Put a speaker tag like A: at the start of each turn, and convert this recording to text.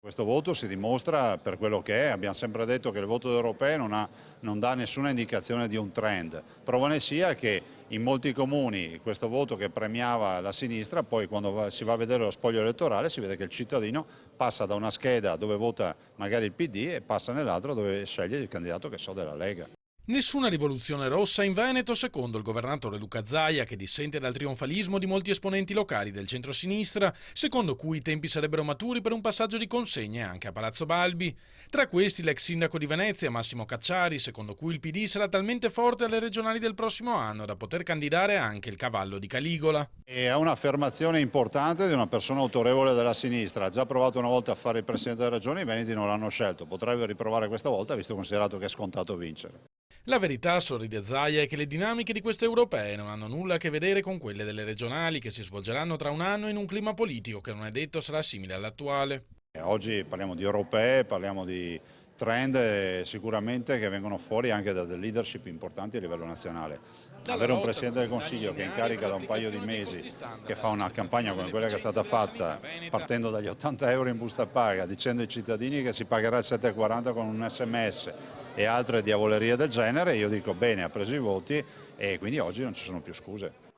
A: Questo voto si dimostra per quello che è, abbiamo sempre detto che il voto europeo non dà nessuna indicazione di un trend. Prova ne sia che in molti comuni questo voto che premiava la sinistra, poi quando si va a vedere lo spoglio elettorale si vede che il cittadino passa da una scheda dove vota magari il PD e passa nell'altra dove sceglie il candidato che so della Lega.
B: Nessuna rivoluzione rossa in Veneto, secondo il governatore Luca Zaia, che dissente dal trionfalismo di molti esponenti locali del centro-sinistra, secondo cui i tempi sarebbero maturi per un passaggio di consegne anche a Palazzo Balbi. Tra questi l'ex sindaco di Venezia, Massimo Cacciari, secondo cui il PD sarà talmente forte alle regionali del prossimo anno da poter candidare anche il cavallo di Caligola.
A: E è un'affermazione importante di una persona autorevole della sinistra. Ha già provato una volta a fare il Presidente della Regione, i veneti non l'hanno scelto. Potrebbe riprovare questa volta, visto considerato che è scontato vincere.
B: La verità, sorride Zaia, è che le dinamiche di queste europee non hanno nulla a che vedere con quelle delle regionali che si svolgeranno tra un anno in un clima politico che non è detto sarà simile all'attuale.
A: Oggi parliamo di europee, parliamo di trend sicuramente che vengono fuori anche da leadership importanti a livello nazionale. Avere un Presidente del Consiglio che è in carica da un paio di mesi, che fa una campagna come quella che è stata fatta, partendo dagli 80 euro in busta paga, dicendo ai cittadini che si pagherà il 7,40 con un SMS e altre diavolerie del genere, io dico bene, ha preso i voti e quindi oggi non ci sono più scuse.